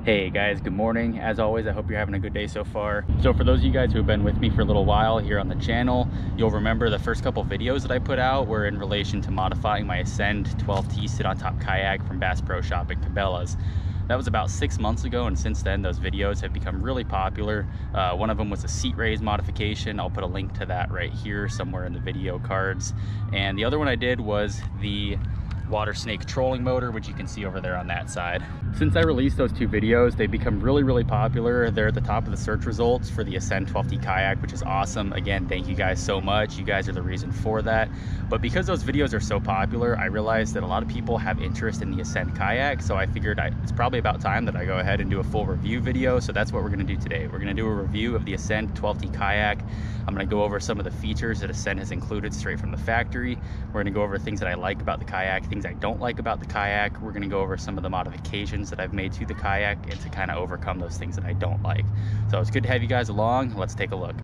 Hey guys, good morning. As always, I hope you're having a good day so far. So for those of you guys who have been with me for a little while here on the channel, you'll remember the first couple videos that I put out were in relation to modifying my Ascend 12t sit-on-top kayak from Bass Pro Shop in Cabela's. That was about 6 months ago, and since then those videos have become really popular. One of them was a seat raise modification. I'll put a link to that right here somewhere in the video cards. And the other one I did was the water snake trolling motor, which you can see over there on that side. Since I released those two videos, they've become really popular. They're at the top of the search results for the Ascend 12t Kayak, which is awesome. Again, thank you guys so much. You guys are the reason for that. But because those videos are so popular, I realized that a lot of people have interest in the Ascend Kayak, so I figured it's probably about time that I go ahead and do a full review video. So that's what we're gonna do today. We're gonna do a review of the Ascend 12t Kayak. I'm gonna go over some of the features that Ascend has included straight from the factory. We're gonna go over things that I like about the kayak, things I don't like about the kayak. We're gonna go over some of the modifications that I've made to the kayak and to kind of overcome those things that I don't like. So it's good to have you guys along. Let's take a look.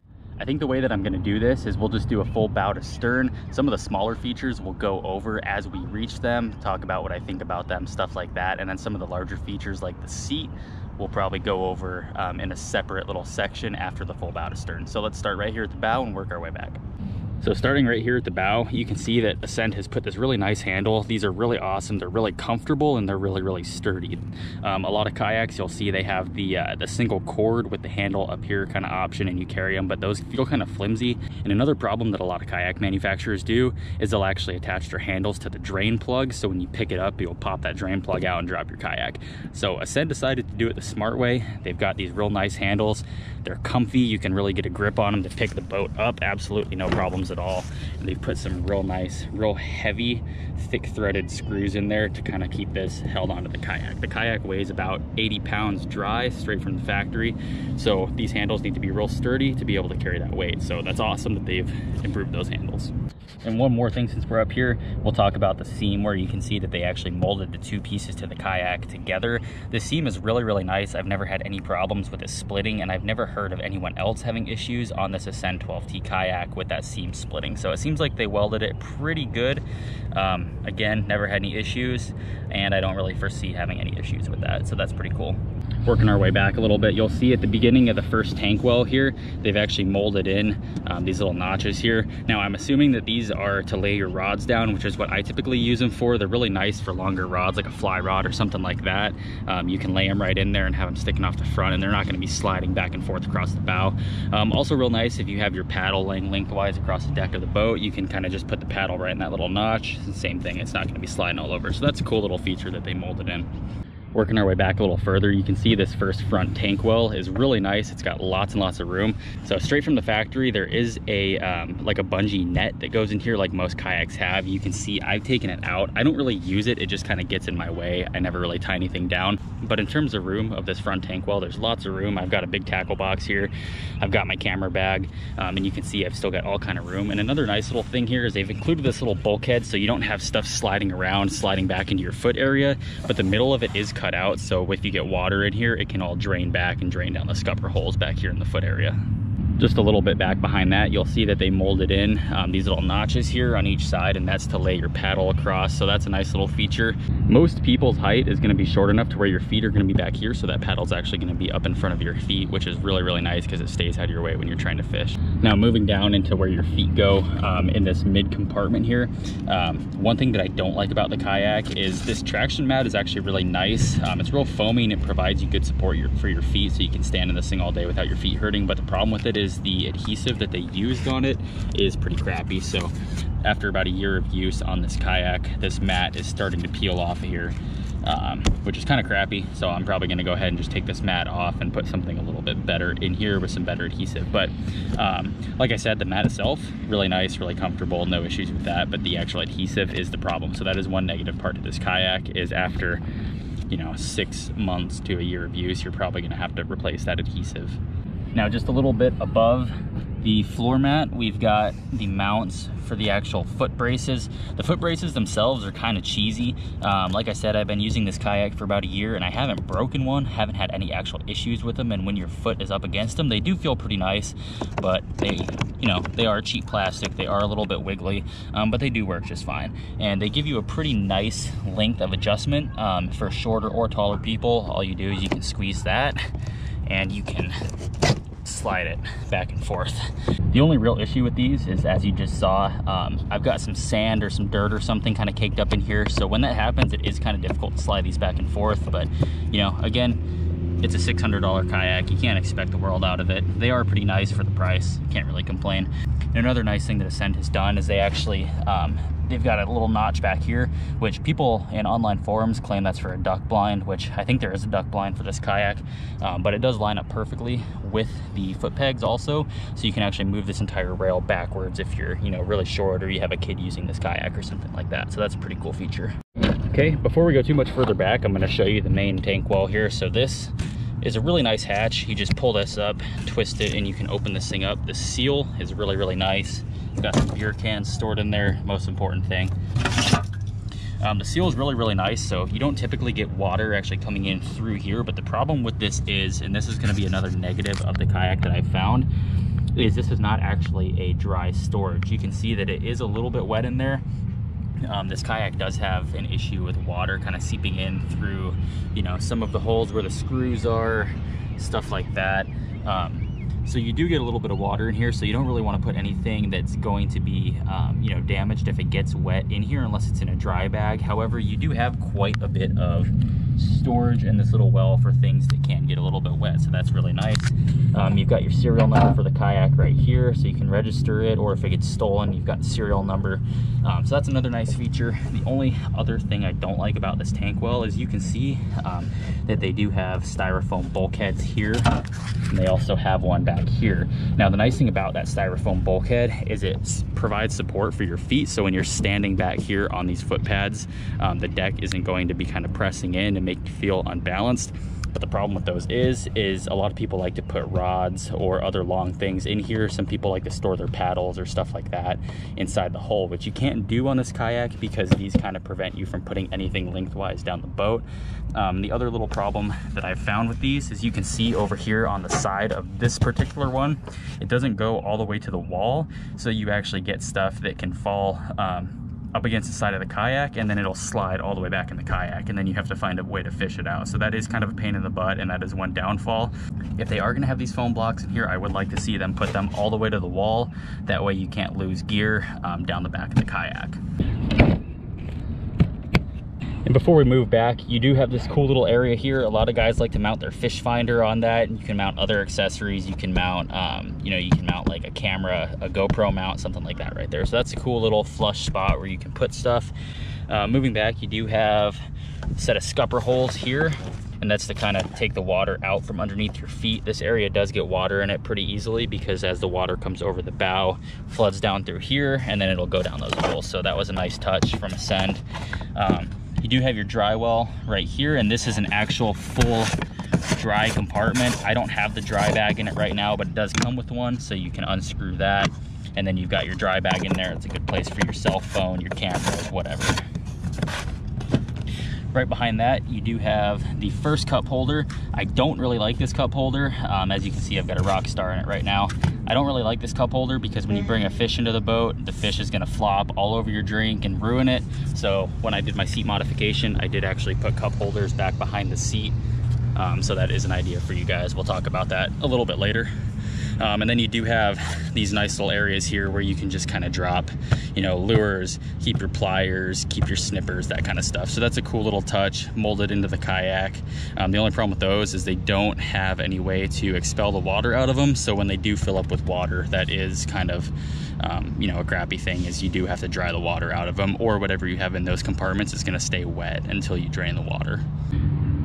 I think the way that I'm gonna do this is we'll just do a full bow to stern. Some of the smaller features we'll go over as we reach them, talk about what I think about them, stuff like that. And then some of the larger features like the seat, we'll probably go over in a separate little section after the full bow to stern. So let's start right here at the bow and work our way back. So starting right here at the bow, you can see that Ascend has put this really nice handle. These are really awesome. They're really comfortable and they're really sturdy. A lot of kayaks, you'll see they have the single cord with the handle up here kind of option, and you carry them, but those feel kind of flimsy. And another problem that a lot of kayak manufacturers do is they'll actually attach their handles to the drain plug. So when you pick it up, you'll pop that drain plug out and drop your kayak. So Ascend decided to do it the smart way. They've got these real nice handles. They're comfy. You can really get a grip on them to pick the boat up. Absolutely no problems at all. And they've put some real nice, real heavy, thick threaded screws in there to kind of keep this held onto the kayak. The kayak weighs about 80 pounds dry, straight from the factory. So these handles need to be real sturdy to be able to carry that weight. So that's awesome that they've improved those handles. And one more thing, since we're up here, we'll talk about the seam, where you can see that they actually molded the two pieces to the kayak together. The seam is really nice. I've never had any problems with it splitting, and I've never heard of anyone else having issues on this Ascend 12t Kayak with that seam splitting. So it seems like they welded it pretty good. Again, never had any issues, and I don't really foresee having any issues with that. So that's pretty cool. Working our way back a little bit, you'll see at the beginning of the first tank well here, they've actually molded in these little notches here. Now I'm assuming that these are to lay your rods down, which is what I typically use them for. They're really nice for longer rods, like a fly rod or something like that. You can lay them right in there and have them sticking off the front, and they're not going to be sliding back and forth across the bow. Also real nice if you have your paddle laying lengthwise across the deck of the boat, you can kind of just put the paddle right in that little notch. It's the same thing, it's not going to be sliding all over. So that's a cool little feature that they molded in. Working our way back a little further, you can see this first front tank well is really nice. It's got lots and lots of room. So straight from the factory, there is a like a bungee net that goes in here like most kayaks have. You can see I've taken it out. I don't really use it. It just kind of gets in my way. I never really tie anything down. But in terms of room of this front tank well, there's lots of room. I've got a big tackle box here. I've got my camera bag, and you can see I've still got all kind of room. And another nice little thing here is they've included this little bulkhead so you don't have stuff sliding around, sliding back into your foot area, but the middle of it is cut out, so if you get water in here, it can all drain back and drain down the scupper holes back here in the foot area. Just a little bit back behind that, you'll see that they molded in these little notches here on each side, and that's to lay your paddle across. So that's a nice little feature. Most people's height is going to be short enough to where your feet are going to be back here, so that paddle's actually going to be up in front of your feet, which is really nice because it stays out of your way when you're trying to fish. Now moving down into where your feet go in this mid compartment here, one thing that I don't like about the kayak is this traction mat is actually really nice. It's real foamy and it provides you good support for your feet, so you can stand in this thing all day without your feet hurting. But the problem with it is the adhesive that they used on it is pretty crappy. So after about a year of use on this kayak, this mat is starting to peel off of here, which is kind of crappy. So I'm probably going to go ahead and just take this mat off and put something a little bit better in here with some better adhesive. But like I said, the mat itself, really nice, really comfortable, no issues with that. But the actual adhesive is the problem. So that is one negative part to this kayak, is after 6 months to a year of use, you're probably going to have to replace that adhesive. Now just a little bit above The floor mat, we've got the mounts for the actual foot braces. The foot braces themselves are kind of cheesy. Like I said, I've been using this kayak for about a year and I haven't broken one, haven't had any actual issues with them. And when your foot is up against them, they do feel pretty nice, but they, you know, they are cheap plastic. They are a little bit wiggly, but they do work just fine. And they give you a pretty nice length of adjustment for shorter or taller people. All you do is you can squeeze that and you can slide it back and forth. The only real issue with these is, as you just saw, I've got some sand or some dirt or something kind of caked up in here, so when that happens it is kind of difficult to slide these back and forth. But you know, again, it's a $600 kayak. You can't expect the world out of it. They are pretty nice for the price, can't really complain. And another nice thing that Ascend has done is they actually they've got a little notch back here, which people in online forums claim that's for a duck blind, which I think there is a duck blind for this kayak, but it does line up perfectly with the foot pegs also, so you can actually move this entire rail backwards if you're, you know, really short or you have a kid using this kayak or something like that. So that's a pretty cool feature. Okay, before we go too much further back, I'm going to show you the main tank well here. So this is a really nice hatch. You just pull this up, twist it, and you can open this thing up. The seal is really, really nice. You've got some beer cans stored in there, most important thing. The seal is really, really nice, so you don't typically get water actually coming in through here, but the problem with this is, and this is going to be another negative of the kayak that I've found, is this is not actually a dry storage. You can see that it is a little bit wet in there. This kayak does have an issue with water kind of seeping in through, you know, some of the holes where the screws are, stuff like that. So you do get a little bit of water in here, so you don't really want to put anything that's going to be, you know, damaged if it gets wet in here, unless it's in a dry bag. However, you do have quite a bit of storage in this little well for things that can get a little bit wet, so that's really nice. You've got your serial number for the kayak right here, so you can register it, or if it gets stolen, you've got the serial number. So that's another nice feature. The only other thing I don't like about this tank well is you can see that they do have styrofoam bulkheads here, and they also have one back here. Now the nice thing about that styrofoam bulkhead is it provides support for your feet, so when you're standing back here on these foot pads, the deck isn't going to be kind of pressing in and make you feel unbalanced. But the problem with those is a lot of people like to put rods or other long things in here. Some people like to store their paddles or stuff like that inside the hull, which you can't do on this kayak because these kind of prevent you from putting anything lengthwise down the boat. The other little problem that I've found with these is you can see over here on the side of this particular one, it doesn't go all the way to the wall, so you actually get stuff that can fall up against the side of the kayak, and then it'll slide all the way back in the kayak, and then you have to find a way to fish it out. So that is kind of a pain in the butt, and that is one downfall. If they are going to have these foam blocks in here, I would like to see them put them all the way to the wall. That way you can't lose gear down the back of the kayak. And before we move back, you do have this cool little area here. A lot of guys like to mount their fish finder on that. You can mount other accessories. You can mount, you know, you can mount like a camera, a GoPro mount, something like that right there. So that's a cool little flush spot where you can put stuff. Moving back, you do have a set of scupper holes here, and that's to kind of take the water out from underneath your feet. This area does get water in it pretty easily because as the water comes over the bow, floods down through here, and then it'll go down those holes. So that was a nice touch from Ascend. You do have your dry well right here, and this is an actual full dry compartment. I don't have the dry bag in it right now, but it does come with one, so you can unscrew that. And then you've got your dry bag in there. It's a good place for your cell phone, your cameras, whatever. Right behind that, you do have the first cup holder. I don't really like this cup holder. As you can see, I've got a Rockstar in it right now. I don't really like this cup holder because when you bring a fish into the boat, the fish is gonna flop all over your drink and ruin it. So when I did my seat modification, I did actually put cup holders back behind the seat. So that is an idea for you guys. We'll talk about that a little bit later. And then you do have these nice little areas here where you can just kind of drop, you know, lures, keep your pliers, keep your snippers, that kind of stuff. So that's a cool little touch, molded into the kayak. The only problem with those is they don't have any way to expel the water out of them. So when they do fill up with water, that is kind of, you know, a crappy thing, is you do have to dry the water out of them, or whatever you have in those compartments is going to stay wet until you drain the water.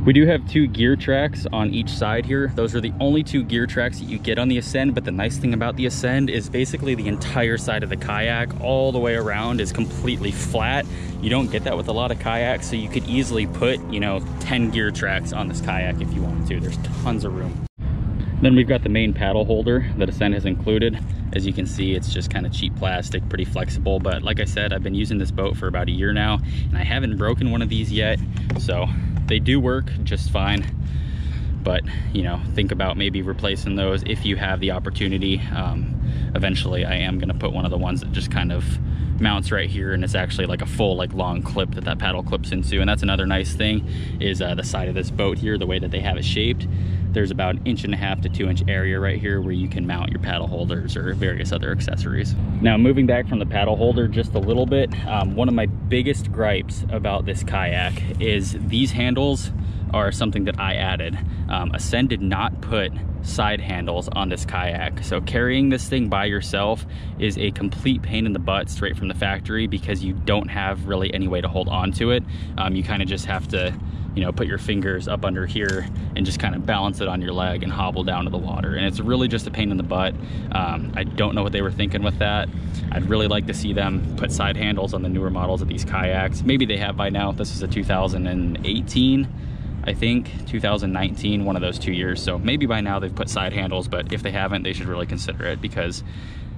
We do have 2 gear tracks on each side here. Those are the only 2 gear tracks that you get on the Ascend, but the nice thing about the Ascend is basically the entire side of the kayak all the way around is completely flat. You don't get that with a lot of kayaks, so you could easily put, you know, 10 gear tracks on this kayak if you wanted to. There's tons of room. Then we've got the main paddle holder that Ascend has included. As you can see, it's just kind of cheap plastic, pretty flexible. But like I said, I've been using this boat for about a year now, and I haven't broken one of these yet. So they do work just fine. But, you know, think about maybe replacing those if you have the opportunity. Eventually, I am gonna put one of the ones that just kind of mounts right here, and it's actually like a full long clip that paddle clips into. And that's another nice thing is the side of this boat here, the way that they have it shaped. There's about 1.5 to 2 inch area right here where you can mount your paddle holders or various other accessories. Now, moving back from the paddle holder just a little bit, one of my biggest gripes about this kayak is these handles are something that I added. Ascend did not put side handles on this kayak, so carrying this thing by yourself is a complete pain in the butt straight from the factory because you don't have really any way to hold on to it. You kind of just have to, you know, put your fingers up under here and just kind of balance it on your leg and hobble down to the water, and it's really just a pain in the butt. I don't know what they were thinking with that. I'd really like to see them put side handles on the newer models of these kayaks. Maybe they have by now. This is a 2018, I think 2019, one of those 2 years. So maybe by now they've put side handles, but if they haven't, they should really consider it because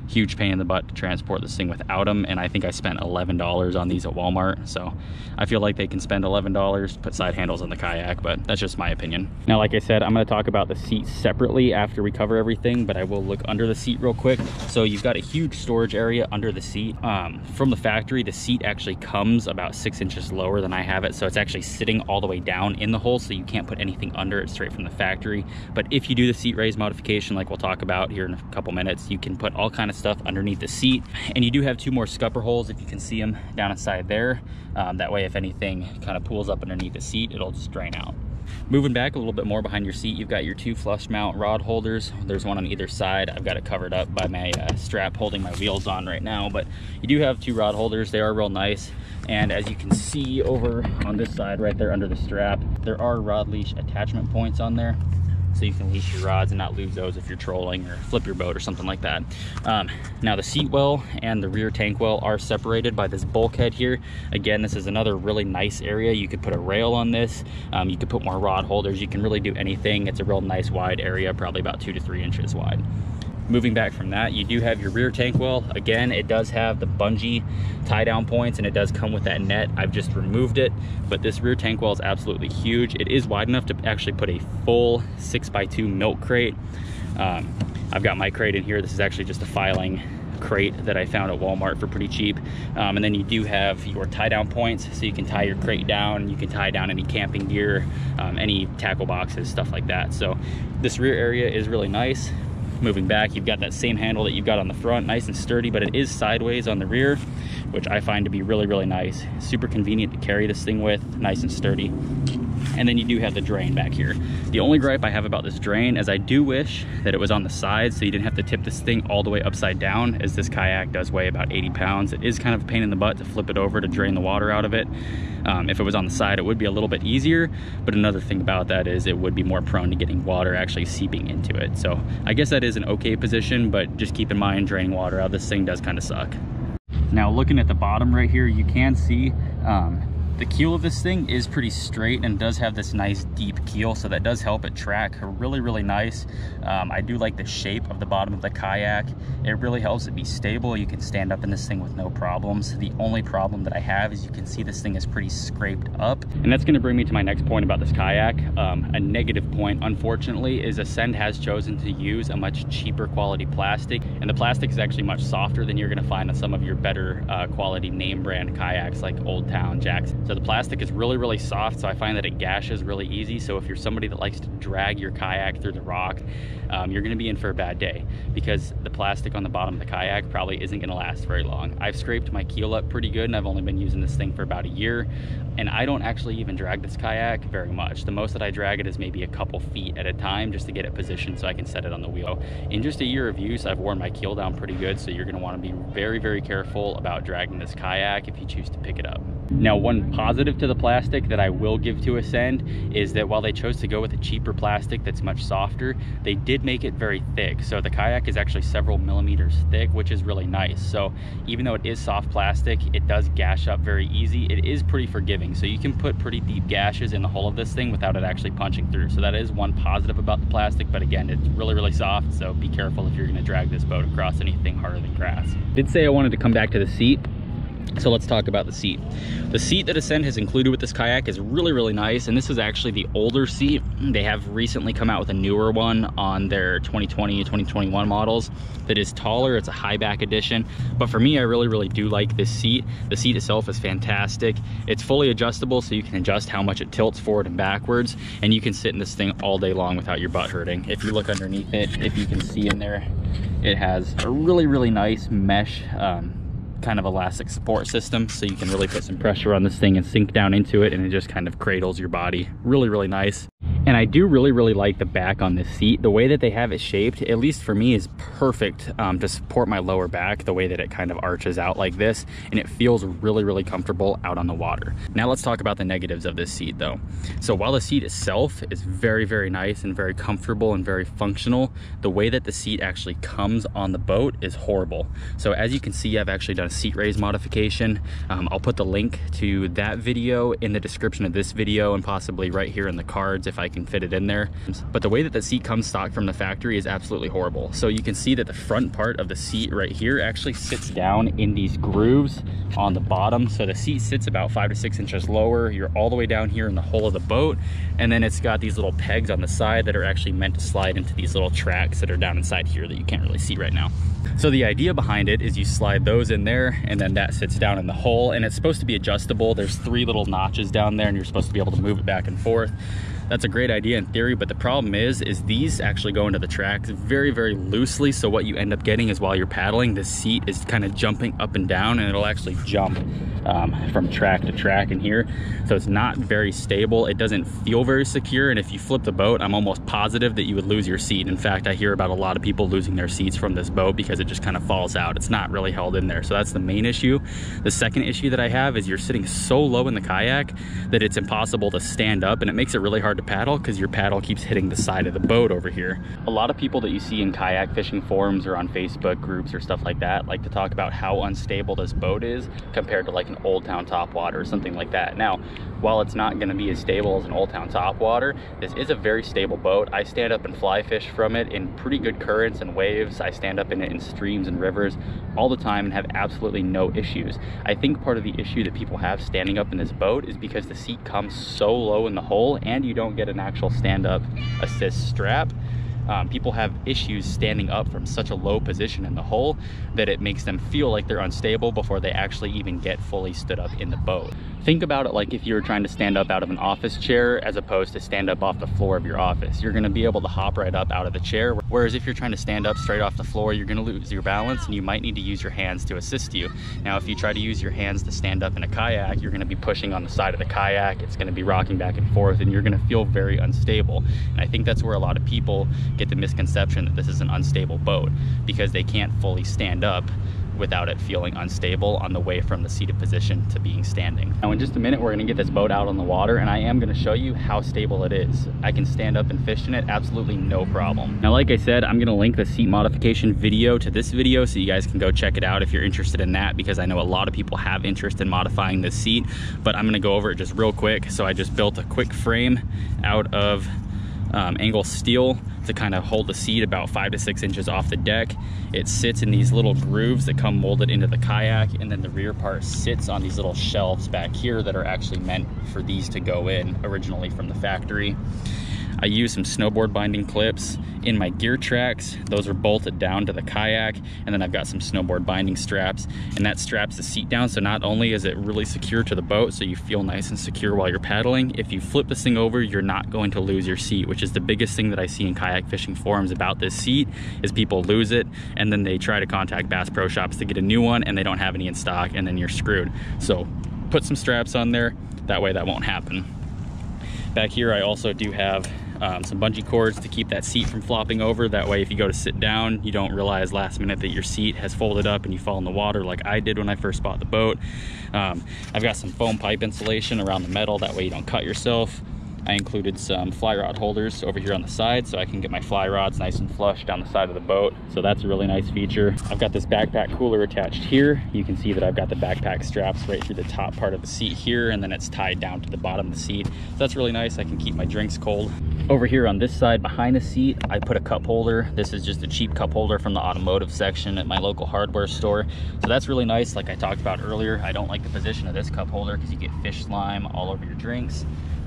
huge pain in the butt to transport this thing without them. And I think I spent $11 on these at Walmart. So I feel like they can spend $11 to put side handles on the kayak, but that's just my opinion. Now, like I said, I'm gonna talk about the seat separately after we cover everything, but I will look under the seat real quick. So you've got a huge storage area under the seat. From the factory, the seat actually comes about 6 inches lower than I have it. So it's actually sitting all the way down in the hole, so you can't put anything under it straight from the factory. But if you do the seat raise modification, like we'll talk about here in a couple minutes, you can put all kind of stuff underneath the seat. And you do have 2 more scupper holes, if you can see them down inside there. That way, if anything kind of pools up underneath the seat, it'll just drain out. Moving back a little bit more behind your seat, you've got your 2 flush mount rod holders. There's one on either side. I've got it covered up by my strap holding my wheels on right now, but you do have 2 rod holders. They are real nice. And as you can see over on this side right there under the strap, there are rod leash attachment points on there, so you can leash your rods and not lose those if you're trolling or flip your boat or something like that. Now the seat well and the rear tank well are separated by this bulkhead here. Again, this is another really nice area. You could put a rail on this. You could put more rod holders. You can really do anything. It's a real nice wide area, probably about 2 to 3 inches wide. Moving back from that, you do have your rear tank well. Again, it does have the bungee tie down points and it does come with that net. I've just removed it, but this rear tank well is absolutely huge. It is wide enough to actually put a full 6x2 milk crate. I've got my crate in here. This is actually just a filing crate that I found at Walmart for pretty cheap. And then you do have your tie down points, so you can tie your crate down. You can tie down any camping gear, any tackle boxes, stuff like that. So this rear area is really nice. Moving back, you've got that same handle that you've got on the front, nice and sturdy, but it is sideways on the rear, which I find to be really, really nice. Super convenient to carry this thing with, nice and sturdy. And then you do have the drain back here. The only gripe I have about this drain is I do wish that it was on the side so you didn't have to tip this thing all the way upside down, as this kayak does weigh about 80 pounds. It is kind of a pain in the butt to flip it over to drain the water out of it. If it was on the side, it would be a little bit easier, but another thing about that is it would be more prone to getting water actually seeping into it. So I guess that is an okay position, but just keep in mind draining water out of this thing does kind of suck. Now looking at the bottom right here, you can see the keel of this thing is pretty straight and does have this nice deep keel, so that does help it track really, really nice. I do like the shape of the bottom of the kayak. It really helps it be stable. You can stand up in this thing with no problems. The only problem that I have is you can see this thing is pretty scraped up. And that's gonna bring me to my next point about this kayak. A negative point, unfortunately, is Ascend has chosen to use a much cheaper quality plastic. And the plastic is actually much softer than you're gonna find on some of your better quality name brand kayaks like Old Town, Jackson. So the plastic is really, really soft, so I find that it gashes really easy. So if you're somebody that likes to drag your kayak through the rock, you're gonna be in for a bad day, because the plastic on the bottom of the kayak probably isn't gonna last very long. I've scraped my keel up pretty good, and I've only been using this thing for about a year, and I don't actually even drag this kayak very much. The most that I drag it is maybe a couple feet at a time just to get it positioned so I can set it on the wheel. In just a year of use, I've worn my keel down pretty good, so you're gonna wanna be very, very careful about dragging this kayak if you choose to pick it up. Now, one positive to the plastic that I will give to Ascend is that while they chose to go with a cheaper plastic that's much softer, they did make it very thick. So the kayak is actually several millimeters thick, which is really nice. So even though it is soft plastic, it does gash up very easy. It is pretty forgiving. So you can put pretty deep gashes in the hull of this thing without it actually punching through. So that is one positive about the plastic, but again, it's really, really soft. So be careful if you're gonna drag this boat across anything harder than grass. I did say I wanted to come back to the seat. So let's talk about the seat. The seat that Ascend has included with this kayak is really, really nice. And this is actually the older seat. They have recently come out with a newer one on their 2020, 2021 models that is taller. It's a high back edition. But for me, I really, really do like this seat. The seat itself is fantastic. It's fully adjustable, so you can adjust how much it tilts forward and backwards. And you can sit in this thing all day long without your butt hurting. If you look underneath it, if you can see in there, it has a really, really nice mesh kind of elastic support system, so you can really put some pressure on this thing and sink down into it, and it just kind of cradles your body. Really, really nice. And I do really, really like the back on this seat. The way that they have it shaped, at least for me, is perfect to support my lower back, the way that it kind of arches out like this, and it feels really, really comfortable out on the water. Now let's talk about the negatives of this seat though. So while the seat itself is very, very nice and very comfortable and very functional, the way that the seat actually comes on the boat is horrible. So as you can see, I've actually done a seat raise modification. I'll put the link to that video in the description of this video, and possibly right here in the cards if I can fit it in there. But the way that the seat comes stock from the factory is absolutely horrible. So you can see that the front part of the seat right here actually sits down in these grooves on the bottom. So the seat sits about 5 to 6 inches lower. You're all the way down here in the hull of the boat, and then it's got these little pegs on the side that are actually meant to slide into these little tracks that are down inside here that you can't really see right now. So the idea behind it is you slide those in there, and then that sits down in the hull, and it's supposed to be adjustable. There's 3 little notches down there, and you're supposed to be able to move it back and forth. That's a great idea in theory, but the problem is these actually go into the tracks very, very loosely. So what you end up getting is while you're paddling, the seat is kind of jumping up and down, and it'll actually jump from track to track in here. So it's not very stable. It doesn't feel very secure. And if you flip the boat, I'm almost positive that you would lose your seat. In fact, I hear about a lot of people losing their seats from this boat because it just kind of falls out. It's not really held in there. So that's the main issue. The second issue that I have is you're sitting so low in the kayak that it's impossible to stand up, and it makes it really hard to paddle because your paddle keeps hitting the side of the boat over here. A lot of people that you see in kayak fishing forums or on Facebook groups or stuff like that like to talk about how unstable this boat is compared to like an Old Town Topwater or something like that. Now, while it's not going to be as stable as an Old Town Topwater, this is a very stable boat. I stand up and fly fish from it in pretty good currents and waves. I stand up in it in streams and rivers all the time and have absolutely no issues. I think part of the issue that people have standing up in this boat is because the seat comes so low in the hull and you don't get an actual stand-up assist strap. People have issues standing up from such a low position in the hull that it makes them feel like they're unstable before they actually even get fully stood up in the boat. Think about it like if you were trying to stand up out of an office chair as opposed to stand up off the floor of your office. You're going to be able to hop right up out of the chair, whereas if you're trying to stand up straight off the floor, you're going to lose your balance and you might need to use your hands to assist you. Now, if you try to use your hands to stand up in a kayak, you're going to be pushing on the side of the kayak, it's going to be rocking back and forth, and you're going to feel very unstable. And I think that's where a lot of people get the misconception that this is an unstable boat, because they can't fully stand up without it feeling unstable on the way from the seated position to being standing. Now in just a minute, we're gonna get this boat out on the water, and I am gonna show you how stable it is. I can stand up and fish in it, absolutely no problem. Now, like I said, I'm gonna link the seat modification video to this video so you guys can go check it out if you're interested in that, because I know a lot of people have interest in modifying this seat, but I'm gonna go over it just real quick. So I just built a quick frame out of angle steel to kind of hold the seat about 5 to 6 inches off the deck. It sits in these little grooves that come molded into the kayak, and then the rear part sits on these little shelves back here that are actually meant for these to go in originally from the factory. I used some snowboard binding clips in my gear tracks. Those are bolted down to the kayak, and then I've got some snowboard binding straps, and that straps the seat down. So not only is it really secure to the boat, so you feel nice and secure while you're paddling, if you flip this thing over, you're not going to lose your seat, which is the biggest thing that I see in kayak fishing forums about this seat, is people lose it, and then they try to contact Bass Pro Shops to get a new one, and they don't have any in stock, and then you're screwed. So put some straps on there, that way that won't happen. Back here, I also do have some bungee cords to keep that seat from flopping over. That way, if you go to sit down, you don't realize last minute that your seat has folded up and you fall in the water like I did when I first bought the boat. I've got some foam pipe insulation around the metal, that way you don't cut yourself. I included some fly rod holders over here on the side so I can get my fly rods nice and flush down the side of the boat. So that's a really nice feature. I've got this backpack cooler attached here. You can see that I've got the backpack straps right through the top part of the seat here, and then it's tied down to the bottom of the seat. So that's really nice. I can keep my drinks cold. Over here on this side behind the seat, I put a cup holder. This is just a cheap cup holder from the automotive section at my local hardware store. So that's really nice. Like I talked about earlier, I don't like the position of this cup holder because you get fish slime all over your drinks.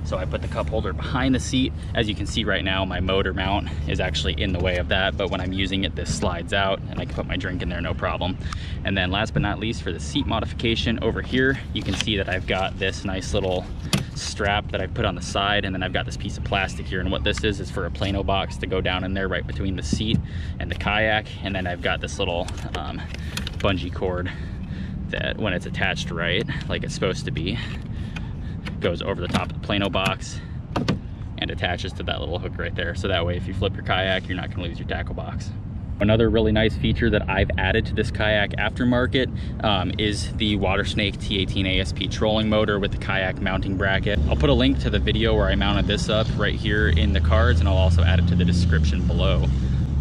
So I put the cup holder behind the seat. As you can see right now, my motor mount is actually in the way of that, but when I'm using it, this slides out and I can put my drink in there, no problem. And then last but not least, for the seat modification over here, you can see that I've got this nice little strap that I put on the side, and then I've got this piece of plastic here, and what this is for a Plano box to go down in there right between the seat and the kayak. And then I've got this little bungee cord that when it's attached right, like it's supposed to be, goes over the top of the Plano box and attaches to that little hook right there. So that way, if you flip your kayak, you're not gonna lose your tackle box. Another really nice feature that I've added to this kayak aftermarket is the Water Snake T18 ASP trolling motor with the kayak mounting bracket. I'll put a link to the video where I mounted this up right here in the cards, and I'll also add it to the description below.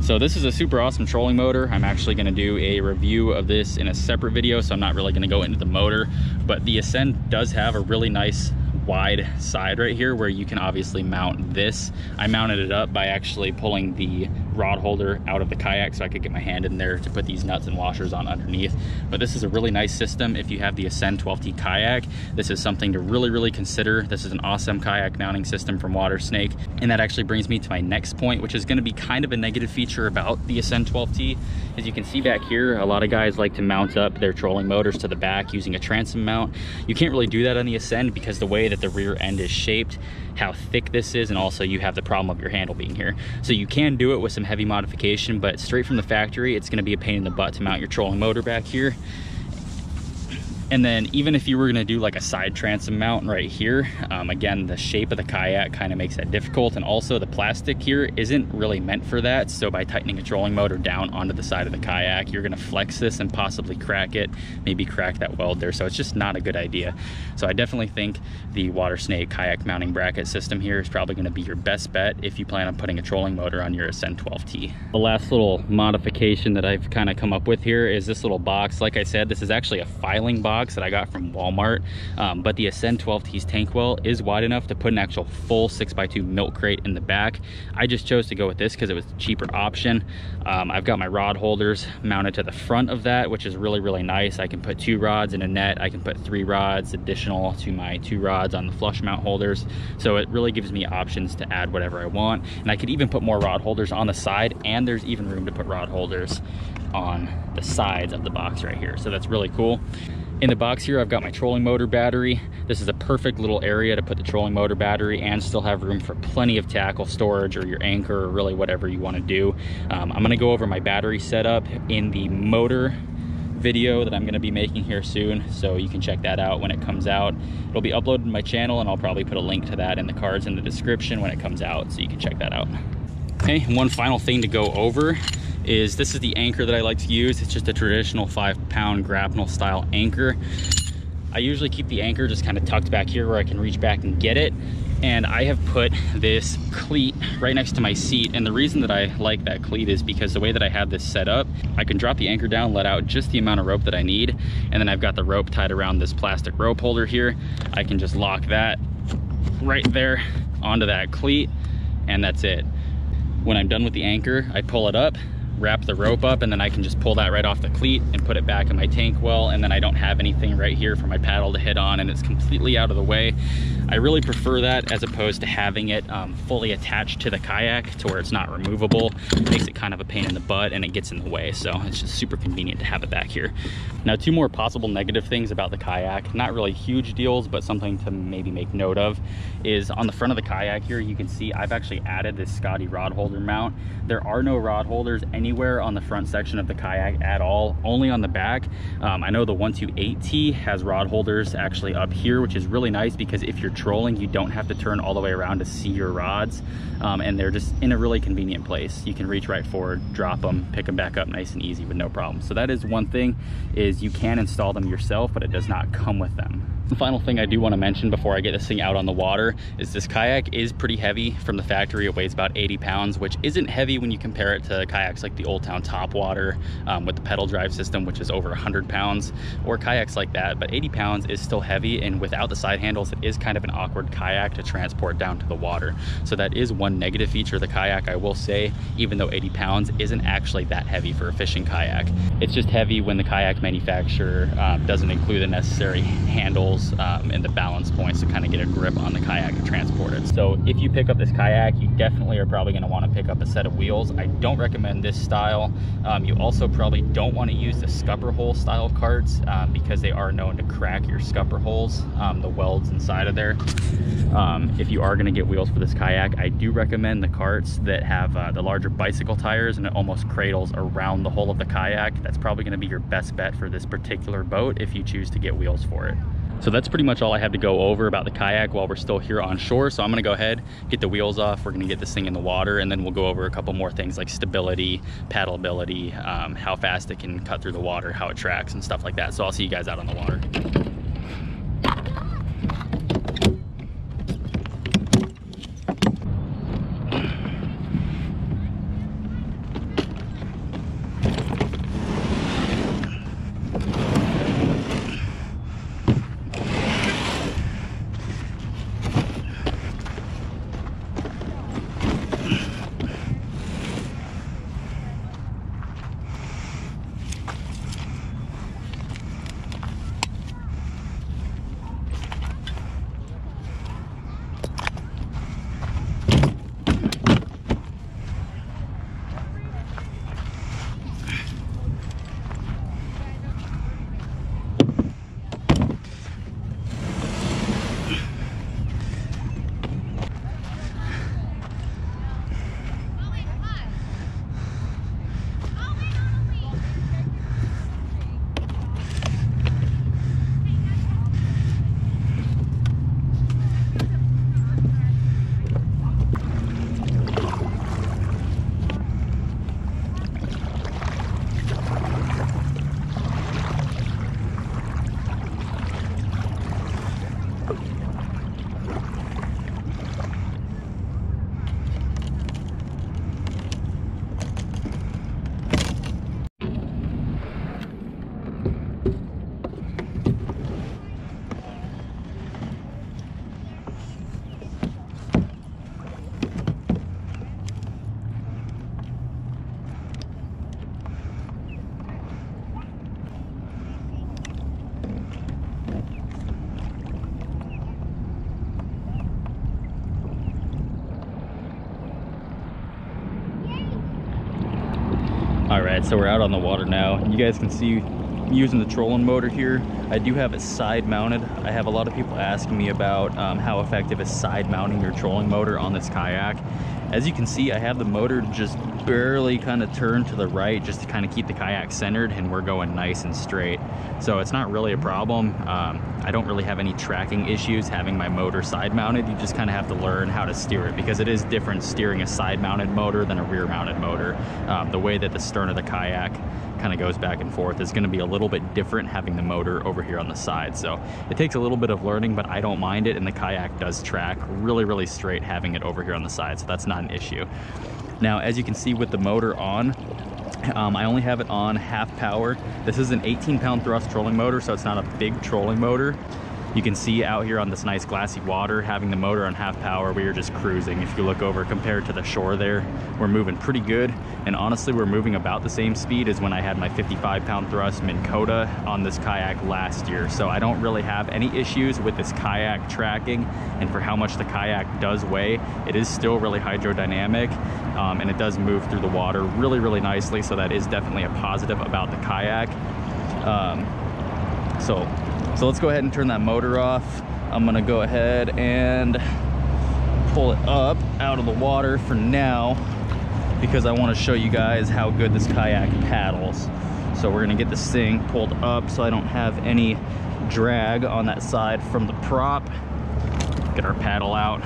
So this is a super awesome trolling motor. I'm actually gonna do a review of this in a separate video, so I'm not really gonna go into the motor, but the Ascend does have a really nice wide side right here where you can obviously mount this. I mounted it up by actually pulling the rod holder out of the kayak so I could get my hand in there to put these nuts and washers on underneath. But this is a really nice system. If you have the Ascend 12t Kayak, this is something to really consider. This is an awesome kayak mounting system from Water Snake. And that actually brings me to my next point, which is going to be kind of a negative feature about the Ascend 12t. As you can see back here, a lot of guys like to mount up their trolling motors to the back using a transom mount. You can't really do that on the Ascend because the way that the rear end is shaped, how thick this is, and also you have the problem of your handle being here. So you can do it with some heavy modification, but straight from the factory, it's gonna be a pain in the butt to mount your trolling motor back here. And then even if you were gonna do like a side transom mount right here, again, the shape of the kayak kind of makes that difficult. And also the plastic here isn't really meant for that. So by tightening a trolling motor down onto the side of the kayak, you're gonna flex this and possibly crack it, maybe crack that weld there. So it's just not a good idea. So I definitely think the Water Snake kayak mounting bracket system here is probably gonna be your best bet if you plan on putting a trolling motor on your Ascend 12t. The last little modification that I've kind of come up with here is this little box. Like I said, this is actually a filing box that I got from Walmart, but the Ascend 12t's tank well is wide enough to put an actual full 6x2 milk crate in the back. I just chose to go with this because it was a cheaper option. I've got my rod holders mounted to the front of that, which is really nice. I can put 2 rods in a net. I can put 3 rods additional to my 2 rods on the flush mount holders. So it really gives me options to add whatever I want. And I could even put more rod holders on the side, and there's even room to put rod holders on the sides of the box right here. So that's really cool. In the box here, I've got my trolling motor battery. This is a perfect little area to put the trolling motor battery and still have room for plenty of tackle storage or your anchor or really whatever you want to do. I'm going to go over my battery setup in the motor video that I'm going to be making here soon, so you can check that out when it comes out. It'll be uploaded to my channel, and I'll probably put a link to that in the cards in the description when it comes out, so you can check that out. Okay, one final thing to go over is this is the anchor that I like to use. It's just a traditional 5-pound grapnel style anchor. I usually keep the anchor just kind of tucked back here where I can reach back and get it. And I have put this cleat right next to my seat. And the reason that I like that cleat is because the way that I have this set up, I can drop the anchor down, let out just the amount of rope that I need. And then I've got the rope tied around this plastic rope holder here. I can just lock that right there onto that cleat, and that's it. When I'm done with the anchor, I pull it up, wrap the rope up, and then I can just pull that right off the cleat and put it back in my tank well, and then I don't have anything right here for my paddle to hit on, and it's completely out of the way. I really prefer that as opposed to having it fully attached to the kayak to where it's not removable. It makes it kind of a pain in the butt and it gets in the way, so it's just super convenient to have it back here. Now, 2 more possible negative things about the kayak, not really huge deals, but something to maybe make note of, is on the front of the kayak here, you can see I've actually added this Scotty rod holder mount. There are no rod holders anywhere on the front section of the kayak at all, only on the back. I know the 12t has rod holders actually up here, which is really nice because if you're trolling, you don't have to turn all the way around to see your rods, and they're just in a really convenient place. You can reach right forward, drop them, pick them back up nice and easy with no problem. So that is one thing, is you can install them yourself, but it does not come with them. The final thing I do want to mention before I get this thing out on the water is this kayak is pretty heavy. From the factory, it weighs about 80 pounds, which isn't heavy when you compare it to kayaks like the Old Town Topwater with the pedal drive system, which is over 100 pounds, or kayaks like that. But 80 pounds is still heavy, and without the side handles, it is kind of an awkward kayak to transport down to the water. So that is one negative feature of the kayak, I will say, even though 80 pounds isn't actually that heavy for a fishing kayak. It's just heavy when the kayak manufacturer doesn't include the necessary handles and the balance points to kind of get a grip on the kayak to transport it. So if you pick up this kayak, you definitely are probably going to want to pick up a set of wheels. I don't recommend this style. You also probably don't want to use the scupper hole style carts because they are known to crack your scupper holes, the welds inside of there. If you are going to get wheels for this kayak, I do recommend the carts that have the larger bicycle tires, and it almost cradles around the whole of the kayak. That's probably going to be your best bet for this particular boat if you choose to get wheels for it. So that's pretty much all I have to go over about the kayak while we're still here on shore. So I'm gonna go ahead, get the wheels off, we're gonna get this thing in the water, and then we'll go over a couple more things like stability, paddleability, how fast it can cut through the water, how it tracks, and stuff like that. So I'll see you guys out on the water. All right, so we're out on the water now. You guys can see using the trolling motor here. I do have it side mounted. I have a lot of people asking me about how effective is side mounting your trolling motor on this kayak. As you can see, I have the motor just barely kind of turned to the right just to kind of keep the kayak centered, and we're going nice and straight. So it's not really a problem. I don't really have any tracking issues having my motor side mounted. You just kind of have to learn how to steer it, because it is different steering a side mounted motor than a rear mounted motor. The way that the stern of the kayak kind of goes back and forth is going to be a little bit different having the motor over here on the side. So it takes a little bit of learning, but I don't mind it, and the kayak does track really straight having it over here on the side, so that's not an issue. Now, as you can see with the motor on, I only have it on half power. This is an 18-pound thrust trolling motor, so it's not a big trolling motor. You can see out here on this nice glassy water, having the motor on half power, we are just cruising. If you look over compared to the shore there, we're moving pretty good. And honestly, we're moving about the same speed as when I had my 55-pound thrust Minn Kota on this kayak last year. So I don't really have any issues with this kayak tracking. And for how much the kayak does weigh, it is still really hydrodynamic, and it does move through the water really nicely. So that is definitely a positive about the kayak. So let's go ahead and turn that motor off. I'm gonna go ahead and pull it up out of the water for now. because I want to show you guys how good this kayak paddles. So we're gonna get this thing pulled up so I don't have any drag on that side from the prop. Get our paddle out.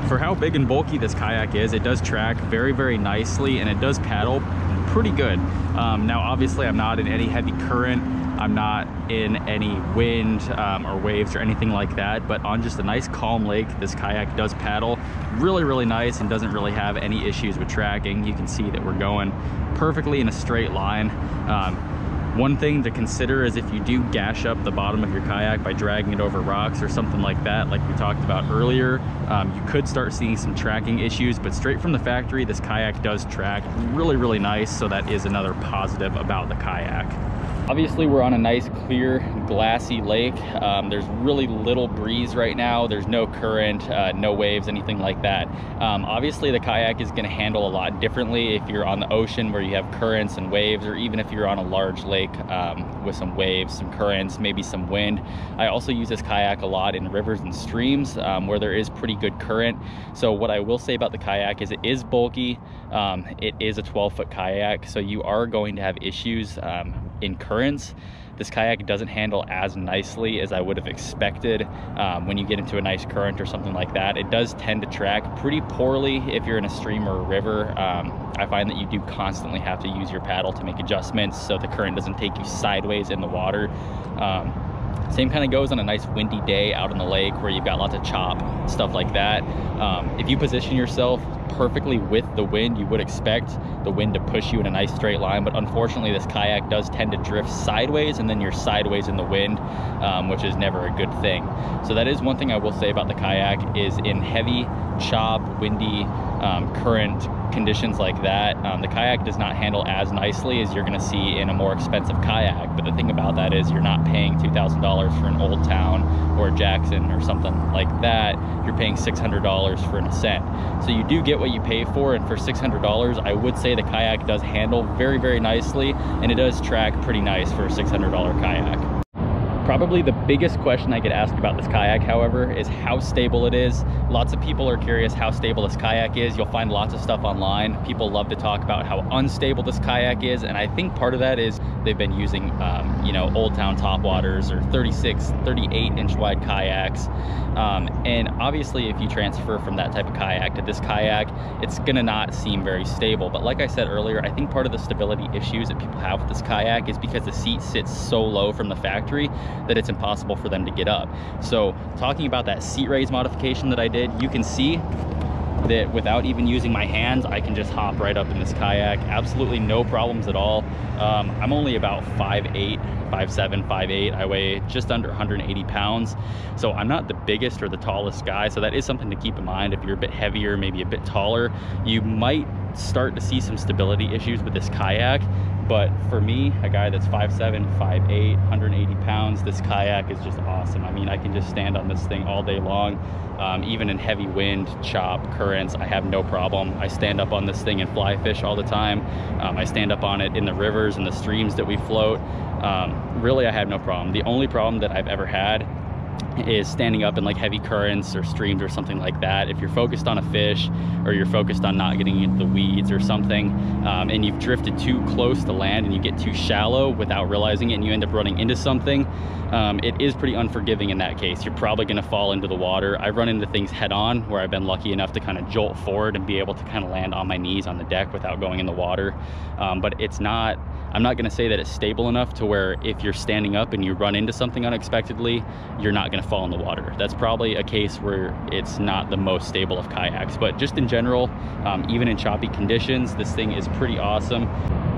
For how big and bulky this kayak is, it does track very, very nicely, and it does paddle pretty good. Now, obviously, I'm not in any heavy current. I'm not in any wind or waves or anything like that, but on just a nice calm lake, this kayak does paddle really, really nice and doesn't really have any issues with tracking. You can see that we're going perfectly in a straight line. One thing to consider is if you do gash up the bottom of your kayak by dragging it over rocks or something like that, like we talked about earlier, you could start seeing some tracking issues, but straight from the factory, this kayak does track really, really nice. So that is another positive about the kayak. Obviously, we're on a nice, clear, glassy lake. There's really little breeze right now. There's no current, no waves, anything like that. Obviously, the kayak is going to handle a lot differently if you're on the ocean where you have currents and waves, or even if you're on a large lake with some waves, some currents, maybe some wind. I also use this kayak a lot in rivers and streams where there is pretty good current. So what I will say about the kayak is it is bulky. It is a 12-foot kayak, so you are going to have issues in currents. This kayak doesn't handle as nicely as I would have expected when you get into a nice current or something like that. It does tend to track pretty poorly if you're in a stream or a river. I find that you do constantly have to use your paddle to make adjustments so the current doesn't take you sideways in the water. Same kind of goes on a nice windy day out on the lake where you've got lots of chop, stuff like that. If you position yourself perfectly with the wind, you would expect the wind to push you in a nice straight line, but unfortunately this kayak does tend to drift sideways, and then you're sideways in the wind, which is never a good thing. So that is one thing I will say about the kayak, is in heavy chop, windy, current conditions like that, the kayak does not handle as nicely as you're going to see in a more expensive kayak. But the thing about that is you're not paying $2,000 for an Old Town or a Jackson or something like that. You're paying $600 for an Ascent. So you do get what you pay for, and for $600, I would say the kayak does handle very, very nicely, and it does track pretty nice for a $600 kayak. Probably the biggest question I get asked about this kayak, however, is how stable it is. Lots of people are curious how stable this kayak is. You'll find lots of stuff online. People love to talk about how unstable this kayak is, and I think part of that is they've been using, Old Town topwaters or 36, 38-inch wide kayaks. And obviously, if you transfer from that type of kayak to this kayak, it's gonna not seem very stable. But like I said earlier, I think part of the stability issues that people have with this kayak is because the seat sits so low from the factory that it's impossible for them to get up. So talking about that seat raise modification that I did, you can see that without even using my hands, I can just hop right up in this kayak. Absolutely no problems at all. I'm only about 5'8", 5'7", 5'8". I weigh just under 180 pounds. So I'm not the biggest or the tallest guy. So that is something to keep in mind. If you're a bit heavier, maybe a bit taller, you might start to see some stability issues with this kayak. But for me, a guy that's 5'7", 5'8", 180 pounds, this kayak is just awesome. I mean, I can just stand on this thing all day long. Even in heavy wind, chop, currents, I have no problem. I stand up on this thing and fly fish all the time. I stand up on it in the rivers and the streams that we float. Really, I have no problem. The only problem that I've ever had is standing up in like heavy currents or streams or something like that. If you're focused on a fish, or you're focused on not getting into the weeds or something, and you've drifted too close to land and you get too shallow without realizing it and you end up running into something, it is pretty unforgiving in that case. You're probably going to fall into the water. I've run into things head on where I've been lucky enough to kind of jolt forward and be able to kind of land on my knees on the deck without going in the water. But it's not, I'm not going to say that it's stable enough to where if you're standing up and you run into something unexpectedly, you're not going to fall in the water. That's probably a case where it's not the most stable of kayaks. But just in general, even in choppy conditions, this thing is pretty awesome.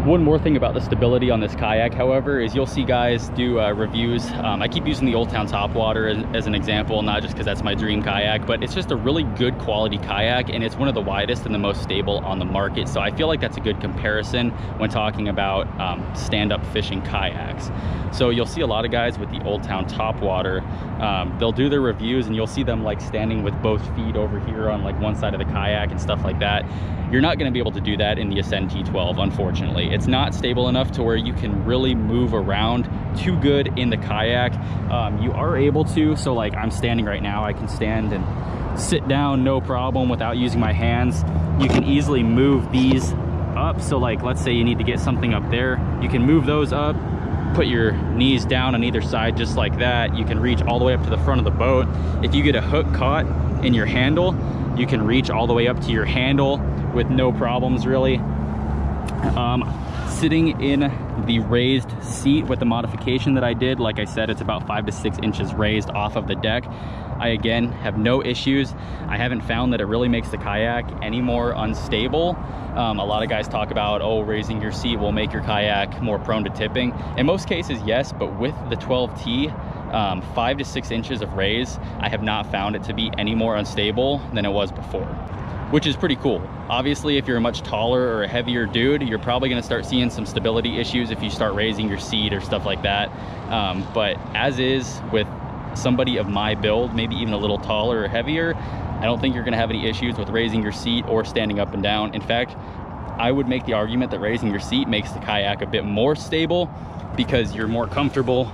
One more thing about the stability on this kayak, however, is you'll see guys do reviews. I keep using the Old Town topwater as an example, not just because that's my dream kayak, but it's just a really good quality kayak, and it's one of the widest and the most stable on the market. So I feel like that's a good comparison when talking about stand-up fishing kayaks. So you'll see a lot of guys with the Old Town topwater, they'll do their reviews and you'll see them like standing with both feet over here on like one side of the kayak and stuff like that. You're not going to be able to do that in the Ascend T12, unfortunately. It's not stable enough to where you can really move around too good in the kayak. You are able to, so like I'm standing right now, I can stand and sit down no problem without using my hands. You can easily move these up, so like let's say you need to get something up there, you can move those up, put your knees down on either side just like that. You can reach all the way up to the front of the boat. If you get a hook caught in your handle, you can reach all the way up to your handle with no problems really. Sitting in the raised seat with the modification that I did, like I said, it's about 5 to 6 inches raised off of the deck. I again have no issues. I haven't found that it really makes the kayak any more unstable. A lot of guys talk about, oh, raising your seat will make your kayak more prone to tipping. In most cases, yes, but with the 12T, 5 to 6 inches of raise, I have not found it to be any more unstable than it was before, which is pretty cool. Obviously, if you're a much taller or a heavier dude, you're probably gonna start seeing some stability issues if you start raising your seat or stuff like that. But as is with somebody of my build, maybe even a little taller or heavier, I don't think you're gonna have any issues with raising your seat or standing up and down. In fact, I would make the argument that raising your seat makes the kayak a bit more stable because you're more comfortable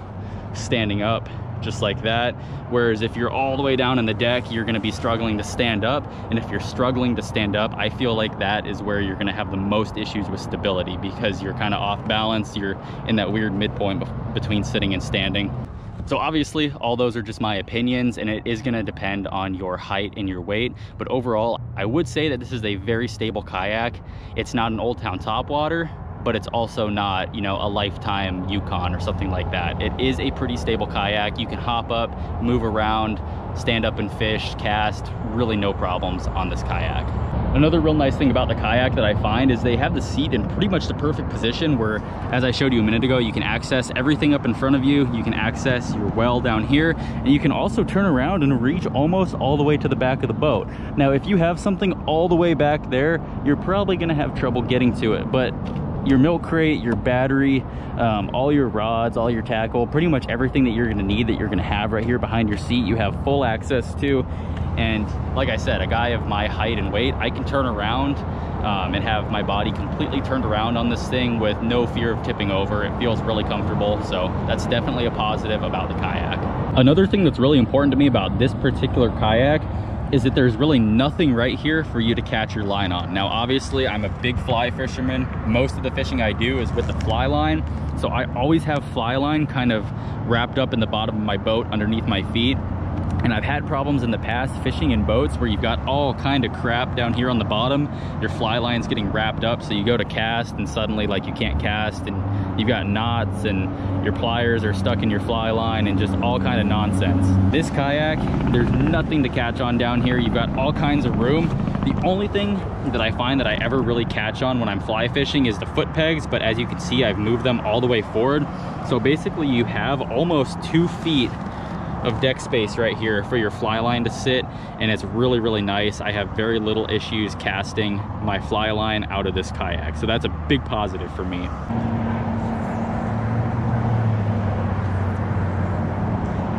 standing up just like that. Whereas if you're all the way down in the deck, you're gonna be struggling to stand up. And if you're struggling to stand up, I feel like that is where you're gonna have the most issues with stability, because you're kind of off balance. You're in that weird midpoint between sitting and standing. So obviously all those are just my opinions, and it is going to depend on your height and your weight. But overall, I would say that this is a very stable kayak. It's not an Old Town topwater, but it's also not, you know, a Lifetime Yukon or something like that. It is a pretty stable kayak. You can hop up, move around, stand up and fish, cast, really no problems on this kayak. Another real nice thing about the kayak that I find is they have the seat in pretty much the perfect position where, as I showed you a minute ago, you can access everything up in front of you. You can access your well down here, and you can also turn around and reach almost all the way to the back of the boat. Now, if you have something all the way back there, you're probably gonna have trouble getting to it, but your milk crate, your battery, all your rods, all your tackle, pretty much everything that you're gonna need, that you're gonna have right here behind your seat, you have full access to. And like I said, a guy of my height and weight, I can turn around and have my body completely turned around on this thing with no fear of tipping over. It feels really comfortable, so that's definitely a positive about the kayak. Another thing that's really important to me about this particular kayak is that there's really nothing right here for you to catch your line on. Now, obviously, I'm a big fly fisherman. Most of the fishing I do is with the fly line, so I always have fly line kind of wrapped up in the bottom of my boat underneath my feet. And I've had problems in the past fishing in boats where you've got all kind of crap down here on the bottom. Your fly line's getting wrapped up, so you go to cast and suddenly like you can't cast, and you've got knots and your pliers are stuck in your fly line and just all kind of nonsense. This kayak, there's nothing to catch on down here. You've got all kinds of room. The only thing that I find that I ever really catch on when I'm fly fishing is the foot pegs, but as you can see, I've moved them all the way forward. So basically you have almost 2 feet of deck space right here for your fly line to sit, and it's really, really nice. I have very little issues casting my fly line out of this kayak, so that's a big positive for me.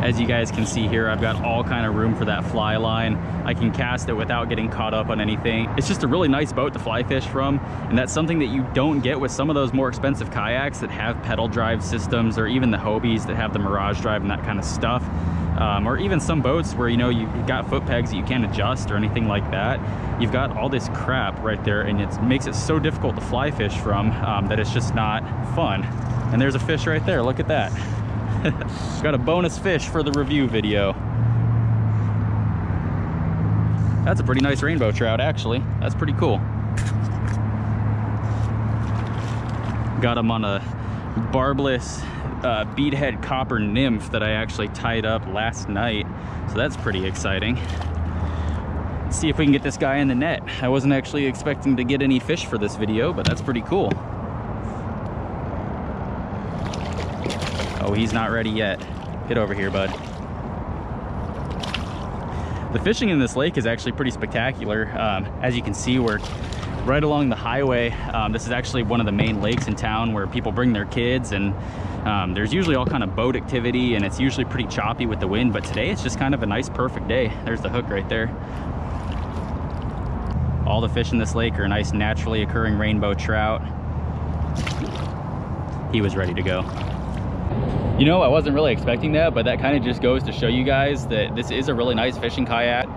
As you guys can see here, I've got all kind of room for that fly line. I can cast it without getting caught up on anything. It's just a really nice boat to fly fish from, and that's something that you don't get with some of those more expensive kayaks that have pedal drive systems, or even the Hobies that have the Mirage drive and that kind of stuff. Or even some boats where, you know, you've got foot pegs that you can't adjust or anything like that. You've got all this crap right there, and it makes it so difficult to fly fish from that it's just not fun. And there's a fish right there, look at that. Got a bonus fish for the review video. That's a pretty nice rainbow trout, actually. That's pretty cool. Got him on a barbless beadhead copper nymph that I actually tied up last night, so that's pretty exciting. Let's see if we can get this guy in the net. I wasn't actually expecting to get any fish for this video, but that's pretty cool. Oh, he's not ready yet. Get over here, bud. The fishing in this lake is actually pretty spectacular. As you can see, we're right along the highway. This is actually one of the main lakes in town where people bring their kids, and there's usually all kind of boat activity, and it's usually pretty choppy with the wind, but today it's just kind of a nice perfect day. There's the hook right there. All the fish in this lake are nice naturally occurring rainbow trout. He was ready to go. You know, I wasn't really expecting that, but that kind of just goes to show you guys that this is a really nice fishing kayak.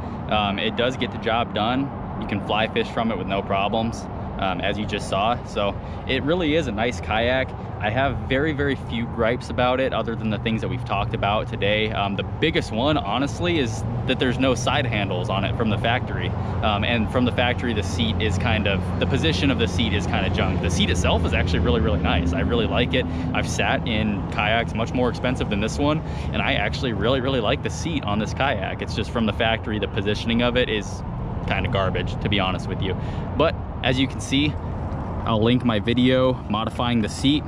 It does get the job done. You can fly fish from it with no problems, as you just saw. So it really is a nice kayak. I have very, very few gripes about it other than the things that we've talked about today. The biggest one, honestly, is that there's no side handles on it from the factory. And from the factory, the seat is the position of the seat is kind of junk. The seat itself is actually really, really nice. I really like it. I've sat in kayaks much more expensive than this one, and I actually really, really like the seat on this kayak. It's just from the factory, the positioning of it is kind of garbage, to be honest with you. But as you can see, I'll link my video modifying the seat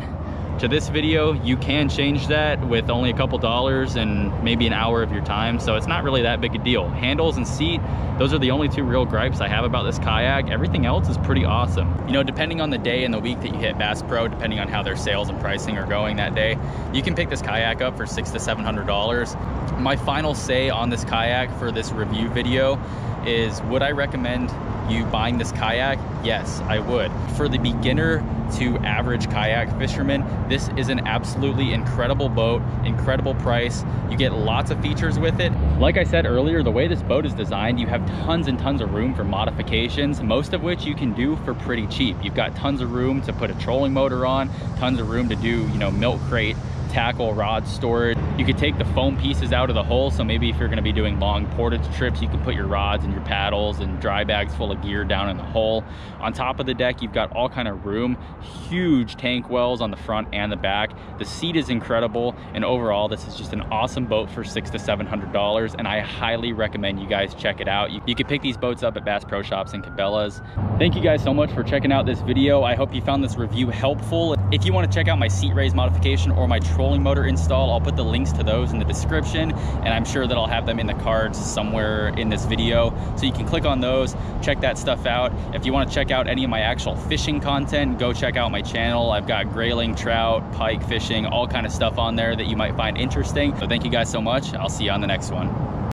to this video. You can change that with only a couple dollars and maybe an hour of your time, so it's not really that big a deal. Handles and seat, those are the only two real gripes I have about this kayak. Everything else is pretty awesome. You know, depending on the day and the week that you hit Bass Pro, depending on how their sales and pricing are going that day, you can pick this kayak up for $600 to $700. My final say on this kayak for this review video is, would I recommend you buying this kayak? Yes, I would. For the beginner to average kayak fisherman, this is an absolutely incredible boat, incredible price. You get lots of features with it. Like I said earlier, the way this boat is designed, you have tons and tons of room for modifications, most of which you can do for pretty cheap. You've got tons of room to put a trolling motor on, tons of room to do, you know, milk crate, tackle, rod storage. You could take the foam pieces out of the hull, so maybe if you're going to be doing long portage trips, you can put your rods and your paddles and dry bags full of gear down in the hull. On top of the deck, you've got all kind of room, huge tank wells on the front and the back. The seat is incredible, and overall this is just an awesome boat for $600 to $700, and I highly recommend you guys check it out. You can pick these boats up at Bass Pro Shops and Cabela's. Thank you guys so much for checking out this video. I hope you found this review helpful. If you want to check out my seat raise modification or my trolling motor install, I'll put the links to those in the description, and I'm sure that I'll have them in the cards somewhere in this video, so you can click on those, check that stuff out. If you want to check out any of my actual fishing content, go check out my channel. I've got grayling, trout, pike fishing, all kind of stuff on there that you might find interesting. So thank you guys so much. I'll see you on the next one.